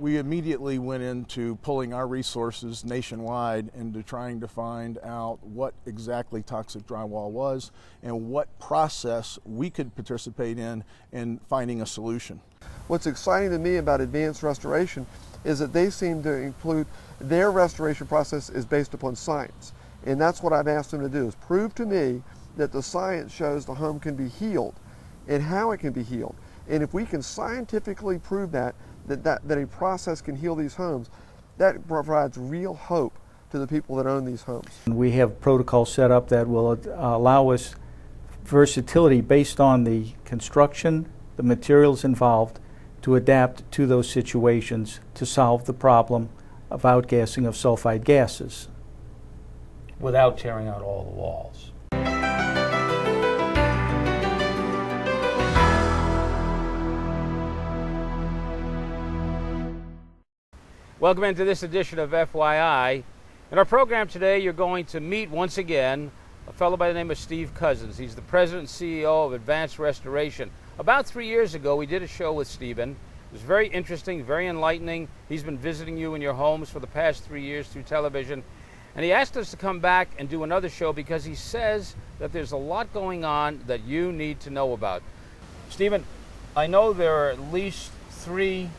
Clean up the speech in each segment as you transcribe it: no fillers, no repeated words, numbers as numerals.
we immediately went into pulling our resources nationwide into trying to find out what exactly toxic drywall was and what process we could participate in finding a solution. What's exciting to me about advanced restoration is that they seem to include their restoration process is based upon science. And that's what I've asked them to do, is prove to me that the science shows the home can be healed and how it can be healed. And if we can scientifically prove that a process can heal these homes, that provides real hope to the people that own these homes. We have protocols set up that will allow us versatility based on the construction, the materials involved, to adapt to those situations to solve the problem of outgassing of sulfide gases. Without tearing out all the walls. Welcome into this edition of FYI. In our program today, you're going to meet once again a fellow by the name of Steve Cousins. He's the president and CEO of Advanced Restoration. About 3 years ago, we did a show with Steven. It was very interesting, very enlightening. He's been visiting you in your homes for the past 3 years through television. And he asked us to come back and do another show because he says that there's a lot going on that you need to know about. Steven, I know there are at least 3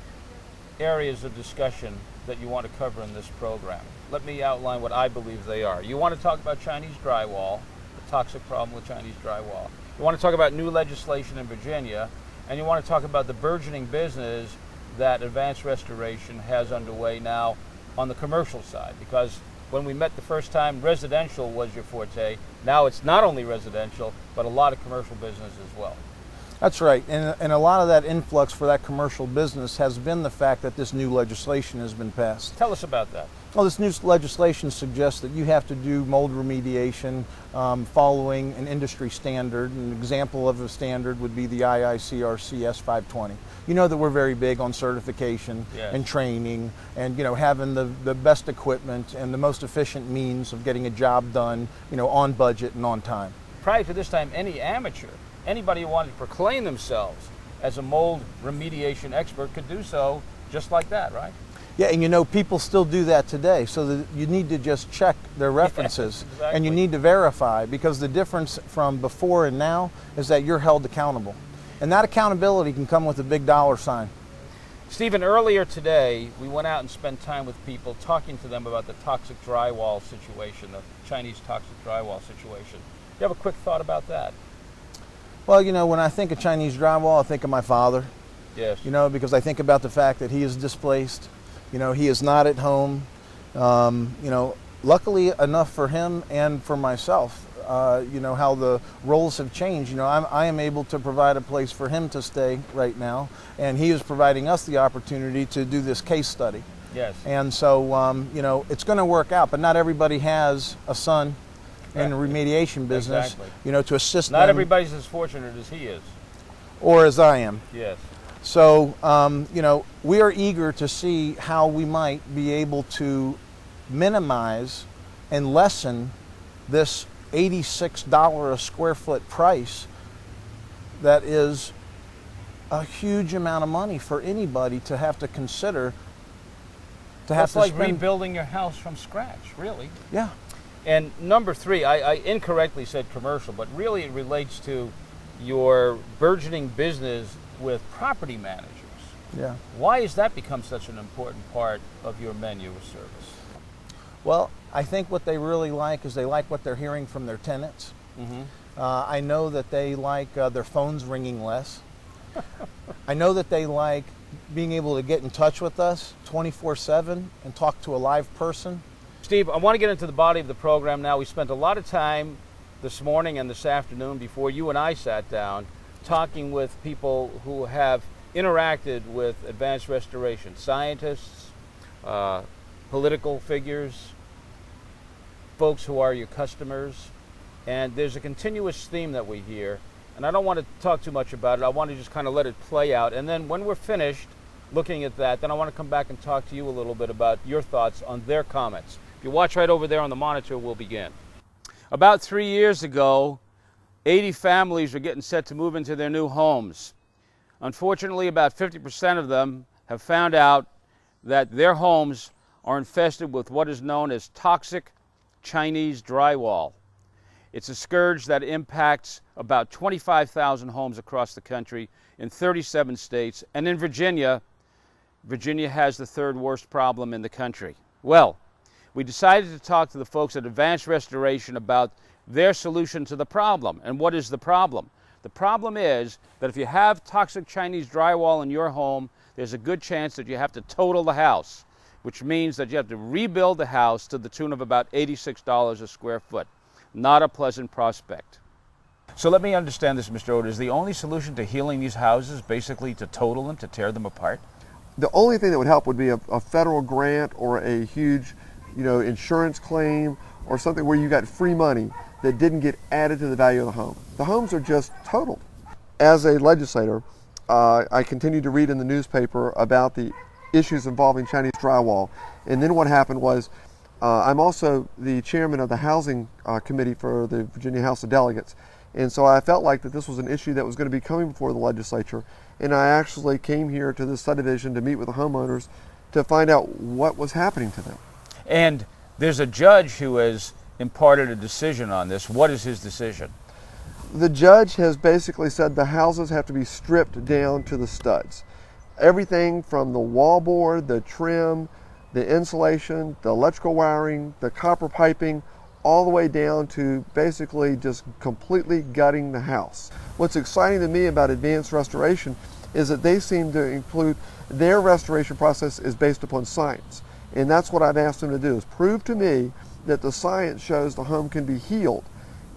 areas of discussion that you want to cover in this program. Let me outline what I believe they are. You want to talk about Chinese drywall, the toxic problem with Chinese drywall. You want to talk about new legislation in Virginia, and you want to talk about the burgeoning business that Advanced Restoration has underway now on the commercial side, because when we met the first time, residential was your forte. Now it's not only residential, but a lot of commercial business as well. That's right, and a lot of that influx for that commercial business has been the fact that this new legislation has been passed. Tell us about that. Well, this new legislation suggests that you have to do mold remediation following an industry standard. An example of a standard would be the IICR CS 520. You know that we're very big on certification and training and, you know, having the best equipment and the most efficient means of getting a job done, you know, on budget and on time. Prior to this time, any amateur, anybody who wanted to proclaim themselves as a mold remediation expert could do so just like that, right? Yeah, and you know, people still do that today, so that you need to just check their references. Yes, exactly. And you need to verify, because the difference from before and now is that you're held accountable. And that accountability can come with a big dollar sign. Stephen, earlier today, we went out and spent time with people talking to them about the toxic drywall situation, the Chinese toxic drywall situation. You have a quick thought about that? Well, you know, when I think of Chinese drywall, I think of my father. Yes. You know, because I think about the fact that he is displaced. You know, he is not at home. You know, luckily enough for him and for myself, you know, how the roles have changed. You know, I am able to provide a place for him to stay right now, and he is providing us the opportunity to do this case study. Yes. And so, you know, it's going to work out, but not everybody has a son in the remediation business, you know, to assist them. Not everybody's as fortunate as he is. Or as I am. Yes. So, you know, we are eager to see how we might be able to minimize and lessen this $86 a square foot price that is a huge amount of money for anybody to have to consider. It's like rebuilding your house from scratch, really. Yeah. And number 3, I incorrectly said commercial, but really it relates to your burgeoning business with property managers. Yeah. Why has that become such an important part of your menu of service? Well, I think what they really like is they like what they're hearing from their tenants. Mm-hmm. I know that they like their phones ringing less. I know that they like being able to get in touch with us 24/7 and talk to a live person. Steve, I want to get into the body of the program now. We spent a lot of time this morning and this afternoon before you and I sat down talking with people who have interacted with Advanced Restoration, scientists, political figures, folks who are your customers, and there's a continuous theme that we hear, and I don't want to talk too much about it. I want to just kind of let it play out, and then when we're finished looking at that, then I want to come back and talk to you a little bit about your thoughts on their comments. If you watch right over there on the monitor, we'll begin. About 3 years ago, 80 families are getting set to move into their new homes. Unfortunately, about 50% of them have found out that their homes are infested with what is known as toxic Chinese drywall. It's a scourge that impacts about 25,000 homes across the country in 37 states, and in Virginia has the third worst problem in the country. Well, we decided to talk to the folks at Advanced Restoration about their solution to the problem. And what is the problem? The problem is that if you have toxic Chinese drywall in your home, there's a good chance that you have to total the house, which means that you have to rebuild the house to the tune of about $86 a square foot. Not a pleasant prospect. So let me understand this, Mr. Oda. Is the only solution to healing these houses basically to total them, to tear them apart? The only thing that would help would be a federal grant or a huge, insurance claim or something where you got free money that didn't get added to the value of the home. The homes are just totaled. As a legislator, I continued to read in the newspaper about the issues involving Chinese drywall. And then what happened was, I'm also the chairman of the Housing Committee for the Virginia House of Delegates. And so I felt like that this was an issue that was going to be coming before the legislature. And I actually came here to this subdivision to meet with the homeowners to find out what was happening to them. And there's a judge who has imparted a decision on this. What is his decision? The judge has basically said the houses have to be stripped down to the studs. Everything from the wallboard, the trim, the insulation, the electrical wiring, the copper piping, all the way down to basically just completely gutting the house. What's exciting to me about Advanced Restoration is that they seem to include their restoration process is based upon science. And that's what I've asked them to do, is prove to me that the science shows the home can be healed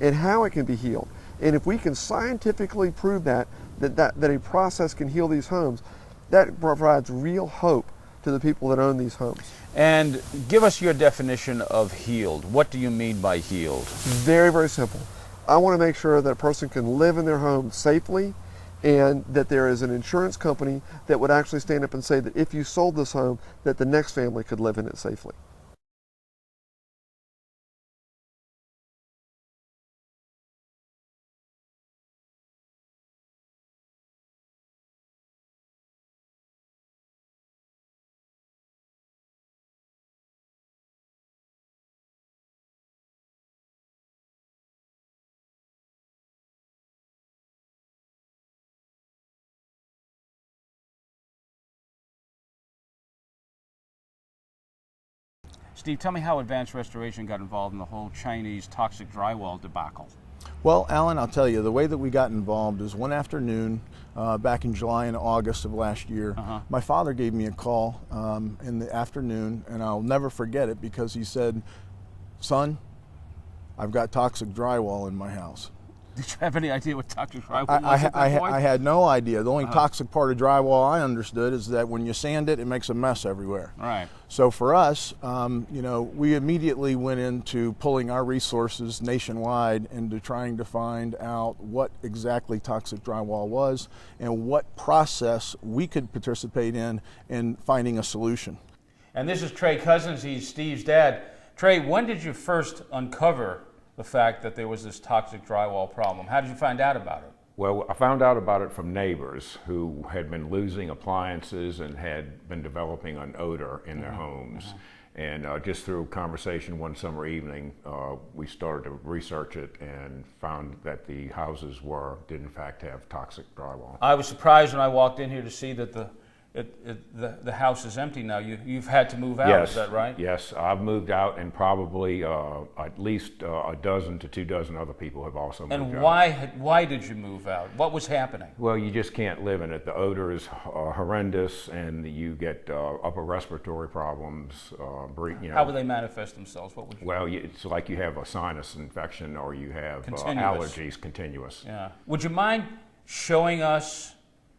and how it can be healed. And if we can scientifically prove that a process can heal these homes, that provides real hope to the people that own these homes. And give us your definition of healed. What do you mean by healed? Very, very simple. I want to make sure that a person can live in their home safely, and that there is an insurance company that would actually stand up and say that if you sold this home, that the next family could live in it safely. Steve, tell me how Advanced Restoration got involved in the whole Chinese toxic drywall debacle. Well, Alan, I'll tell you, the way that we got involved is one afternoon back in July and August of last year. My father gave me a call in the afternoon, and I'll never forget it because he said, "Son, I've got toxic drywall in my house." Did you have any idea what toxic drywall was at that point? I had no idea. The only toxic part of drywall I understood is that when you sand it, it makes a mess everywhere. Right. So for us, we immediately went into pulling our resources nationwide into trying to find out what exactly toxic drywall was and what process we could participate in finding a solution. And this is Trey Cousins. He's Steve's dad. Trey, when did you first uncover the fact that there was this toxic drywall problem? How did you find out about it? Well, I found out about it from neighbors who had been losing appliances and had been developing an odor in their homes. And just through conversation one summer evening, we started to research it and found that the houses did in fact have toxic drywall. I was surprised when I walked in here to see that the house is empty now. You've had to move out, Yes, is that right? Yes, I've moved out, and probably at least a dozen to 2 dozen other people have also moved out. And why did you move out? What was happening? Well, you just can't live in it. The odor is horrendous, and you get upper respiratory problems. How would they manifest themselves? What would you? Well, it's like you have a sinus infection, or you have allergies continuous. Yeah. Would you mind showing us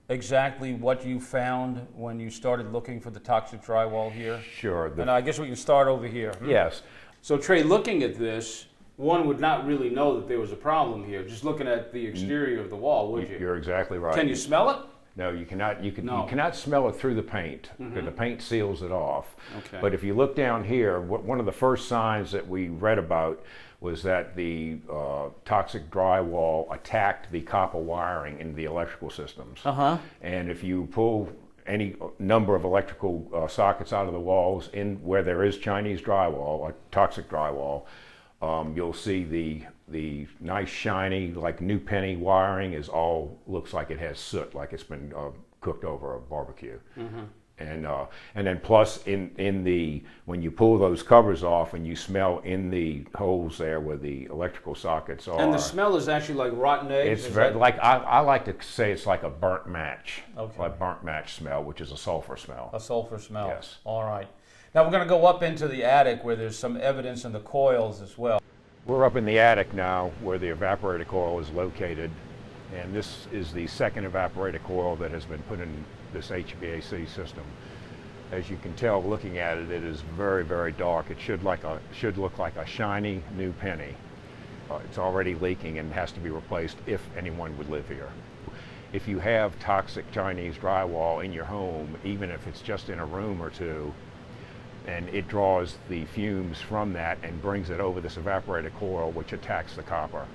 exactly what you found when you started looking for the toxic drywall here? Sure. And I guess we can start over here. Yes. So Trey, looking at this, one would not really know that there was a problem here, just looking at the exterior of the wall, would you? You're exactly right. Can you smell it? No, you cannot. You cannot smell it through the paint, because the paint seals it off. Okay. But if you look down here, one of the first signs that we read about was that the toxic drywall attacked the copper wiring in the electrical systems. And if you pull any number of electrical sockets out of the walls in where there is Chinese drywall, like toxic drywall. You'll see the nice shiny, like new penny wiring is all looks like it has soot, like it's been cooked over a barbecue. Mm-hmm. And then plus in the when you pull those covers off and you smell in the holes there where the electrical sockets are. And the smell is actually like rotten eggs. It's very, like I like to say it's like a burnt match. Okay. Like burnt match smell, which is a sulfur smell. A sulfur smell. Yes. All right. Now we're going to go up into the attic where there's some evidence in the coils as well. We're up in the attic now where the evaporator coil is located, and this is the second evaporator coil that has been put in this HVAC system. As you can tell looking at it, it is very, very dark. It should look like a shiny new penny. It's already leaking and has to be replaced if anyone would live here. If you have toxic Chinese drywall in your home, even if it's just in a room or two, and it draws the fumes from that and brings it over this evaporator coil, which attacks the copper.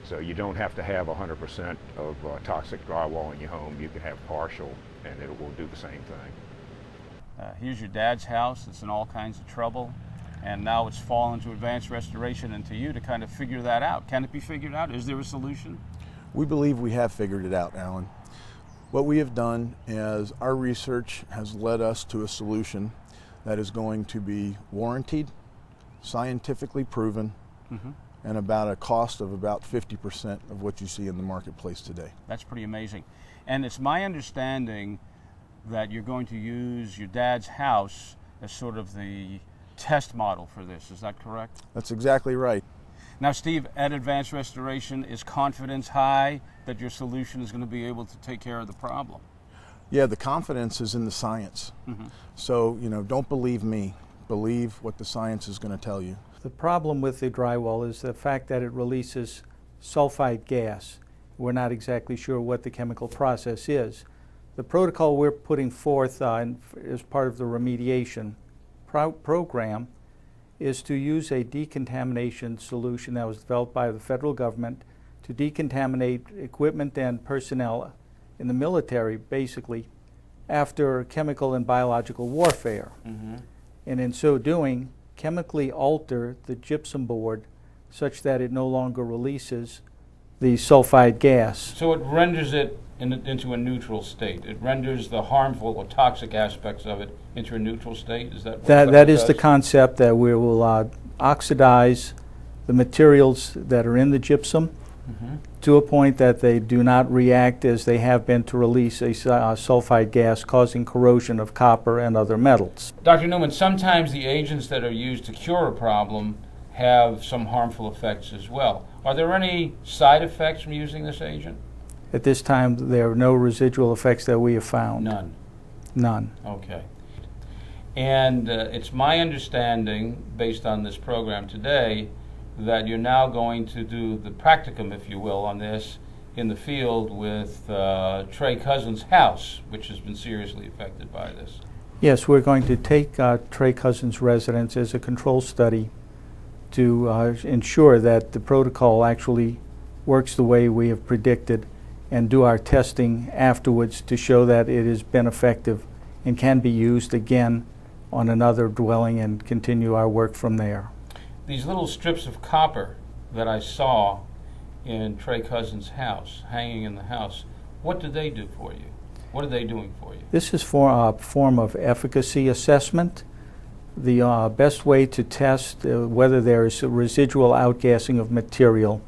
So you don't have to have 100% of toxic drywall in your home. You can have partial, and it will do the same thing. Here's your dad's house. It's in all kinds of trouble, and now it's fallen to Advanced Restoration and to you to kind of figure that out. Can it be figured out? Is there a solution? We believe we have figured it out, Alan. What we have done is our research has led us to a solution that is going to be warranted, scientifically proven, mm-hmm. and about a cost of about 50% of what you see in the marketplace today. That's pretty amazing. And it's my understanding that you're going to use your dad's house as sort of the test model for this. Is that correct? That's exactly right. Now, Steve, at Advanced Restoration, is confidence high that your solution is going to be able to take care of the problem? Yeah, the confidence is in the science. Mm-hmm. So, don't believe me. Believe what the science is going to tell you. The problem with the drywall is the fact that it releases sulfide gas. We're not exactly sure what the chemical process is. The protocol we're putting forth as part of the remediation program is to use a decontamination solution that was developed by the federal government to decontaminate equipment and personnel in the military, basically, after chemical and biological warfare. Mm-hmm. And in so doing, chemically alter the gypsum board such that it no longer releases the sulfide gas. So it renders it into a neutral state. It renders the harmful or toxic aspects of it into a neutral state. Is that what that is the concept, that we will oxidize the materials that are in the gypsum mm-hmm. to a point that they do not react as they have been to release a sulfide gas, causing corrosion of copper and other metals. Dr. Newman, sometimes the agents that are used to cure a problem have some harmful effects as well. Are there any side effects from using this agent? At this time, there are no residual effects that we have found. None? None. Okay. And it's my understanding, based on this program today, that you're now going to do the practicum, if you will, on this in the field with Trey Cousins' house, which has been seriously affected by this. Yes, we're going to take Trey Cousins' residence as a control study to ensure that the protocol actually works the way we have predicted, and do our testing afterwards to show that it has been effective and can be used again on another dwelling and continue our work from there. These little strips of copper that I saw in Trey Cousins' house, hanging in the house, what do they do for you? What are they doing for you? This is for a form of efficacy assessment. The best way to test whether there is a residual outgassing of material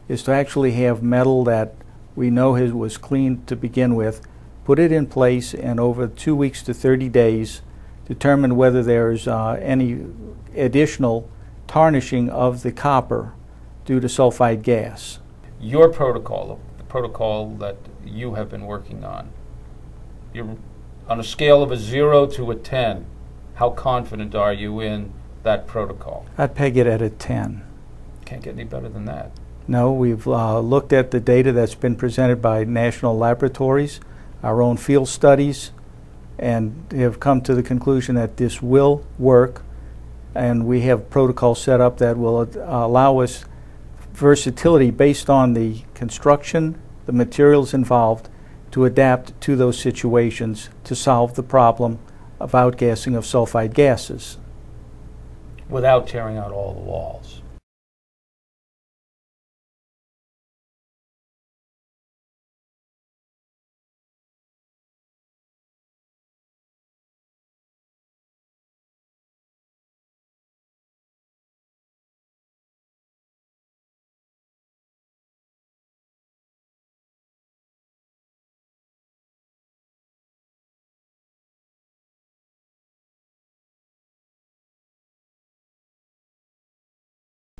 is to actually have metal that we know was cleaned to begin with, put it in place, and over 2 weeks to 30 days, determine whether there's any additional tarnishing of the copper due to sulfide gas. Your protocol, the protocol that you have been working on, you're on a scale of a 0 to a 10, how confident are you in that protocol? I'd peg it at a 10. Can't get any better than that. No, we've looked at the data that's been presented by national laboratories, our own field studies, and have come to the conclusion that this will work, and we have protocols set up that will allow us versatility based on the construction, the materials involved, to adapt to those situations to solve the problem of outgassing of sulfide gases. Without tearing out all the walls.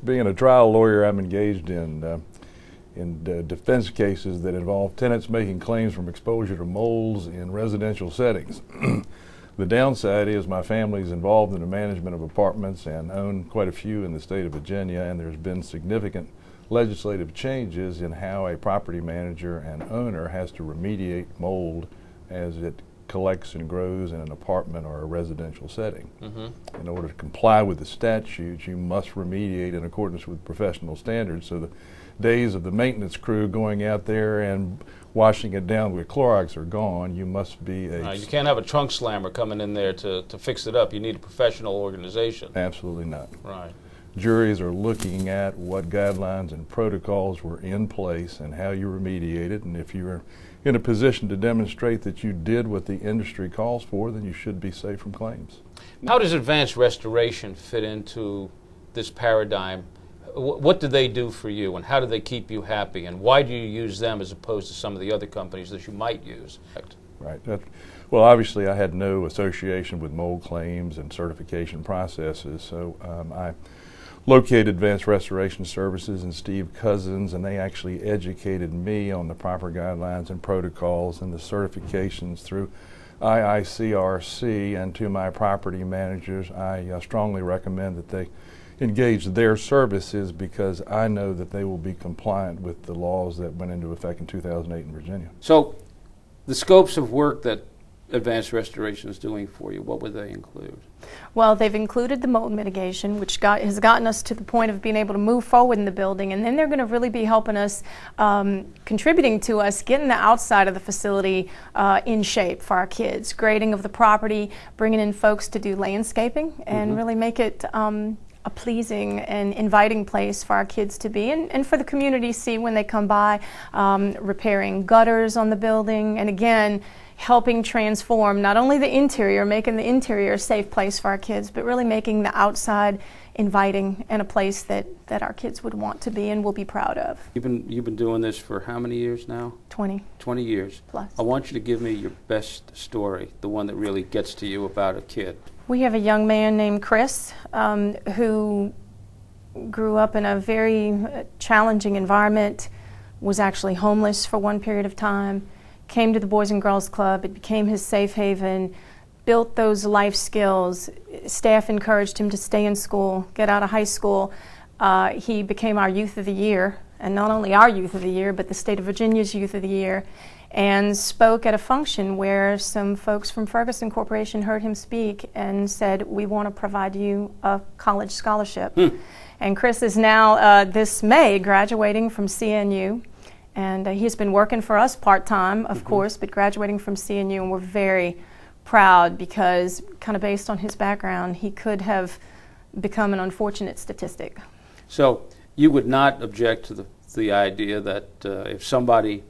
Being a trial lawyer, I'm engaged in defense cases that involve tenants making claims from exposure to molds in residential settings. The downside is my family is involved in the management of apartments and own quite a few in the state of Virginia, and there's been significant legislative changes in how a property manager and owner has to remediate mold as it collects and grows in an apartment or a residential setting. In order to comply with the statutes, you must remediate in accordance with professional standards. So the days of the maintenance crew going out there and washing it down with Clorox are gone. You must be You can't have a trunk slammer coming in there to fix it up. You need a professional organization. Absolutely not. Right. Juries are looking at what guidelines and protocols were in place and how you remediate it, and if you're in a position to demonstrate that you did what the industry calls for, then you should be safe from claims. How does advanced restoration fit into this paradigm? What do they do for you, and how do they keep you happy, and why do you use them as opposed to some of the other companies that you might use? Right. Well, obviously I had no association with mold claims and certification processes, so I located Advanced Restoration Services and Steve Cousins, and they actually educated me on the proper guidelines and protocols and the certifications through IICRC. And to my property managers, I strongly recommend that they engage their services, because I know that they will be compliant with the laws that went into effect in 2008 in Virginia. So the scopes of work that Advanced Restoration is doing for you, what would they include? Well, they've included the mold mitigation, which has gotten us to the point of being able to move forward in the building, and then they're going to really be helping us, contributing to us getting the outside of the facility in shape for our kids, grading of the property, bringing in folks to do landscaping, and really make it a pleasing and inviting place for our kids to be, and for the community to see when they come by, repairing gutters on the building, and again, helping transform not only the interior, making the interior a safe place for our kids, but really making the outside inviting and a place that our kids would want to be and will be proud of. You've been doing this for how many years now? 20. 20 years. Plus. I want you to give me your best story, the one that really gets to you about a kid. We have a young man named Chris who grew up in a very challenging environment, was actually homeless for one period of time, came to the Boys and Girls Club. It became his safe haven, built those life skills. Staff encouraged him to stay in school, get out of high school. He became our Youth of the Year, and not only our Youth of the Year, but the state of Virginia's Youth of the Year, and spoke at a function where some folks from Ferguson Corporation heard him speak and said, "We want to provide you a college scholarship." And Chris is now, this May, graduating from CNU. And he's been working for us part-time, of course, but graduating from CNU, and we're very proud because, kind of based on his background, he could have become an unfortunate statistic. So you would not object to the idea that if somebody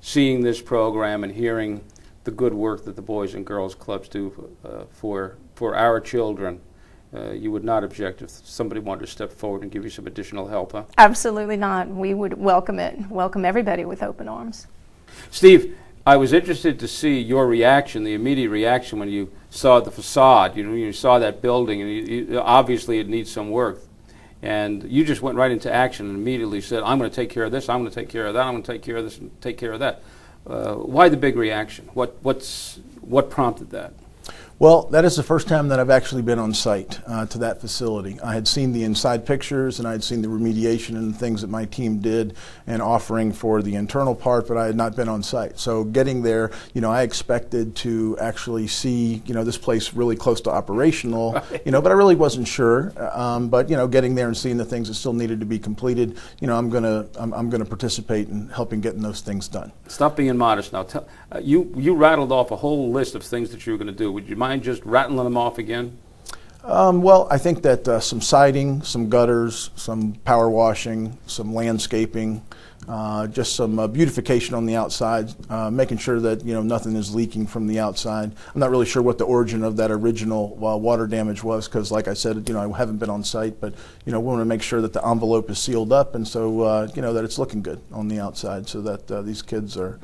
seeing this program and hearing the good work that the Boys and Girls Clubs do for our children, you would not object if somebody wanted to step forward and give you some additional help, huh? Absolutely not. We would welcome it, welcome everybody with open arms. Steve, I was interested to see your reaction, the immediate reaction when you saw the facade. You saw that building, and obviously it needs some work. And you just went right into action and immediately said, "I'm going to take care of this, I'm going to take care of that, I'm going to take care of this, and take care of that." Why the big reaction? What prompted that? Well, that is the first time that I've actually been on site to that facility. I had seen the inside pictures and I had seen the remediation and things that my team did and offering for the internal part, but I had not been on site. So getting there, I expected to actually see, this place really close to operational, but I really wasn't sure. But getting there and seeing the things that still needed to be completed, I'm gonna participate in helping getting those things done. Stop being modest now. You rattled off a whole list of things that you were going to do. Would you mind just rattling them off again? Well, I think that some siding, some gutters, some power washing, some landscaping, just some beautification on the outside, making sure that nothing is leaking from the outside. I'm not really sure what the origin of that original water damage was, because like I said, I haven't been on site, but we want to make sure that the envelope is sealed up, and so that it's looking good on the outside, so that these kids are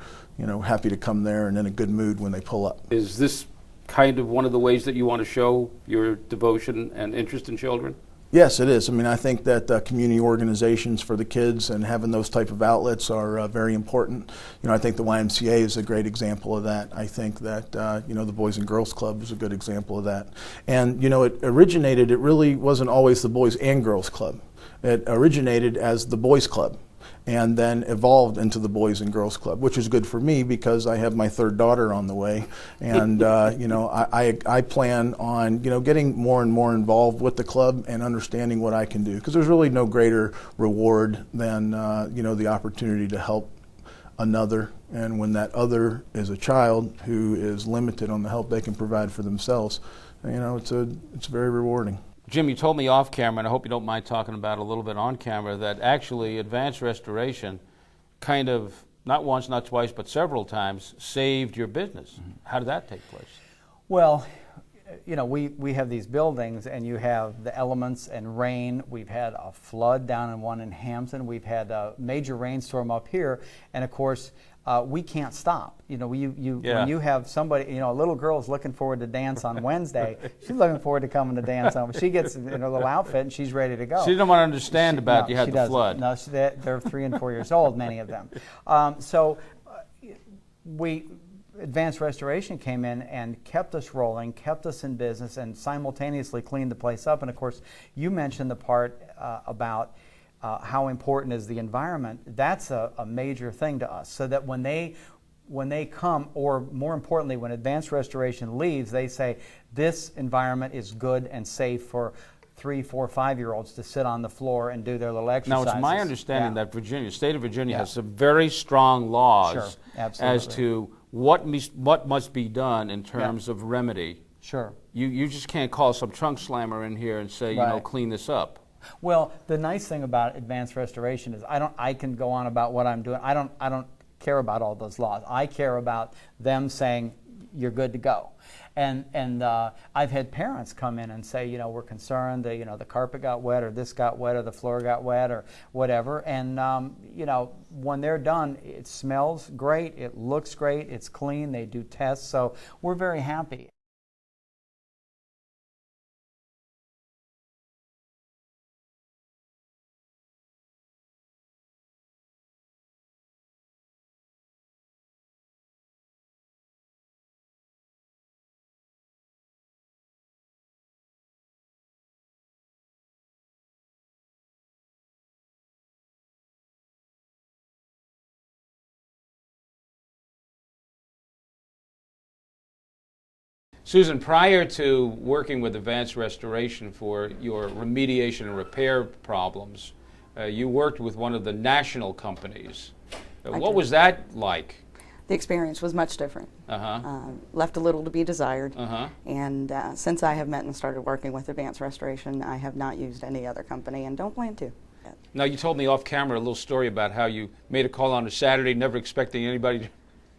happy to come there and in a good mood when they pull up. Is this kind of one of the ways that you want to show your devotion and interest in children? Yes, it is. I mean, I think that community organizations for the kids and having those type of outlets are very important. I think the YMCA is a great example of that. I think that, the Boys and Girls Club is a good example of that. And, it really wasn't always the Boys and Girls Club. It originated as the Boys Club, and then evolved into the Boys and Girls Club, which is good for me because I have my third daughter on the way, and I plan on getting more and more involved with the club and understanding what I can do, because there's really no greater reward than the opportunity to help another, and when that other is a child who is limited on the help they can provide for themselves, it's very rewarding. Jim, you told me off camera, and I hope you don't mind talking about it a little bit on camera, that actually Advanced Restoration kind of, not once, not twice, but several times, saved your business. Mm-hmm. How did that take place? Well, we have these buildings, and you have the elements and rain. We've had a flood down in one in Hampton. We've had a major rainstorm up here, and of course, we can't stop. When you have somebody, a little girl's looking forward to dance on Wednesday. She's looking forward to coming to dance on. She gets in her little outfit and she's ready to go. She didn't want to understand you had the flood. No, they're 3 and 4 years old, many of them. Advanced Restoration came in and kept us rolling, kept us in business, and simultaneously cleaned the place up. And of course, you mentioned the part about how important is the environment. That's a major thing to us, so that when they come, or more importantly, when Advanced Restoration leaves, they say this environment is good and safe for 3, 4, 5-year-olds to sit on the floor and do their little exercises. Now, it's my understanding that the state of Virginia has some very strong laws as to what must be done in terms of remedy. Sure. You just can't call some trunk slammer in here and say, clean this up. Well, the nice thing about Advanced Restoration is I can go on about what I'm doing. I don't care about all those laws. I care about them saying you're good to go. And I've had parents come in and say, we're concerned that the carpet got wet, or this got wet, or the floor got wet, or whatever. And when they're done, it smells great, it looks great, it's clean. They do tests, so we're very happy. Susan, prior to working with Advanced Restoration for your remediation and repair problems, you worked with one of the national companies. What was that like? The experience was much different. Left a little to be desired. And since I have met and started working with Advanced Restoration, I have not used any other company and don't plan to. Now, you told me off camera a little story about how you made a call on a Saturday, never expecting anybody to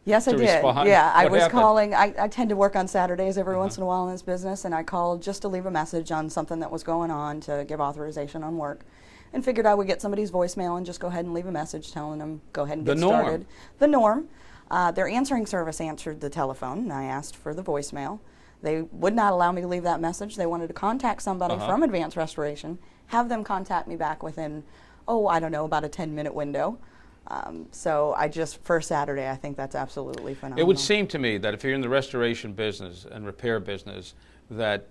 Yes, I did. Respond. Yeah, I was happened? calling. I tend to work on Saturdays every once in a while in this business, and I called just to leave a message on something that was going on to give authorization on work, and figured I would get somebody's voicemail and just go ahead and leave a message telling them go ahead and get started. The norm. Their answering service answered the telephone, and I asked for the voicemail. They would not allow me to leave that message. They wanted to contact somebody from Advanced Restoration, have them contact me back within, I don't know, about a 10-minute window. So for Saturday, I think that's absolutely phenomenal. It would seem to me that if you're in the restoration business and repair business, that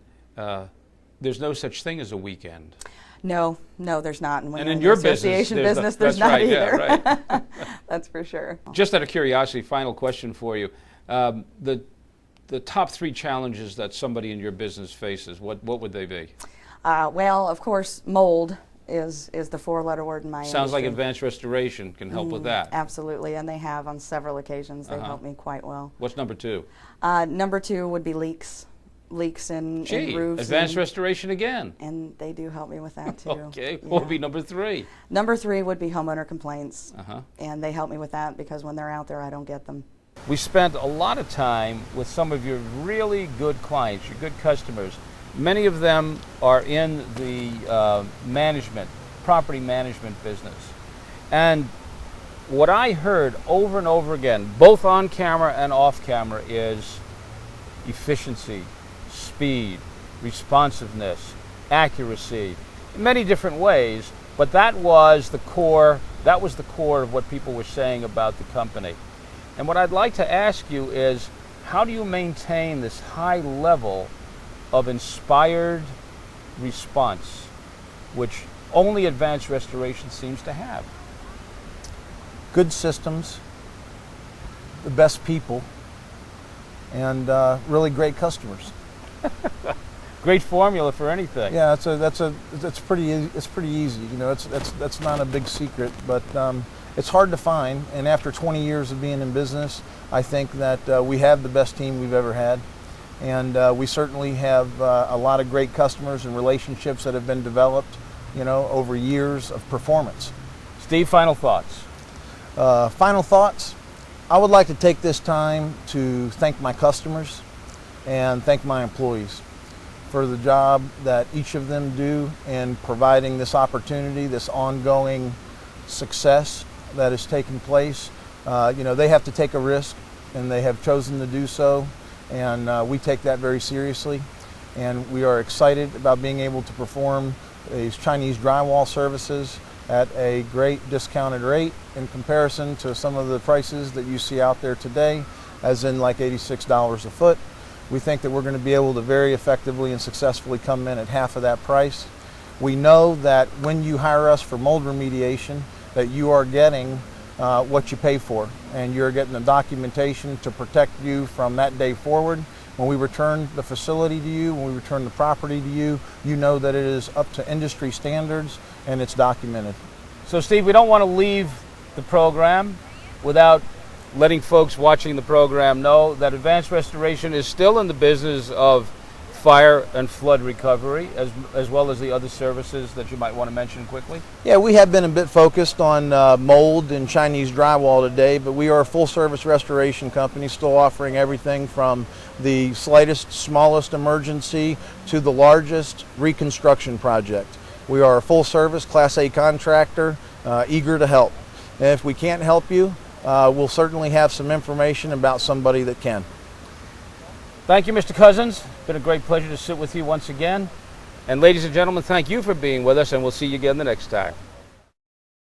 there's no such thing as a weekend. No, there's not. And when And you're in in your the association business, there's that's not right, either. yeah, right. That's for sure. Just out of curiosity, final question for you. The top 3 challenges that somebody in your business faces, what would they be? Well, of course, mold is the 4-letter word in my Sounds like industry. Advanced Restoration can help with that. Absolutely, and they have on several occasions. They've helped me quite well. What's number 2? Number 2 would be leaks. Leaks in roofs. Advanced Restoration again. And they do help me with that too. Okay, what would be number 3? Number 3 would be homeowner complaints. And they help me with that because when they're out there, I don't get them. We spent a lot of time with some of your really good clients, your good customers. Many of them are in the property management business. And what I heard over and over again, both on camera and off camera, is efficiency, speed, responsiveness, accuracy, in many different ways, but that was the core of what people were saying about the company. And what I'd like to ask you is, how do you maintain this high level of inspired response, which only Advanced Restoration seems to have? Good systems, the best people, and really great customers. Great formula for anything. Yeah, it's pretty easy. You know, that's not a big secret, but it's hard to find. And after 20 years of being in business, I think that we have the best team we've ever had, and we certainly have a lot of great customers and relationships that have been developed, you know, over years of performance. Steve, final thoughts. Final thoughts. I would like to take this time to thank my customers and thank my employees for the job that each of them do in providing this opportunity, this ongoing success that is taking place. You know, they have to take a risk, and they have chosen to do so, and we take that very seriously. And we are excited about being able to perform these Chinese drywall services at a great discounted rate in comparison to some of the prices that you see out there today, as in like $86 a foot. We think that we're going to be able to very effectively and successfully come in at half of that price. We know that when you hire us for mold remediation, that you are getting what you pay for, and you're getting the documentation to protect you from that day forward. When we return the facility to you, when we return the property to you, you know that it is up to industry standards and it's documented. So Steve, we don't want to leave the program without letting folks watching the program know that Advanced Restoration is still in the business of fire and flood recovery, as well as the other services that you might want to mention quickly. Yeah, we have been a bit focused on mold and Chinese drywall today, but we are a full-service restoration company, still offering everything from the slightest, smallest emergency to the largest reconstruction project. We are a full-service Class A contractor, eager to help. And if we can't help you, we'll certainly have some information about somebody that can. Thank you, Mr. Cousins. It's been a great pleasure to sit with you once again. And ladies and gentlemen, thank you for being with us, and we'll see you again the next time.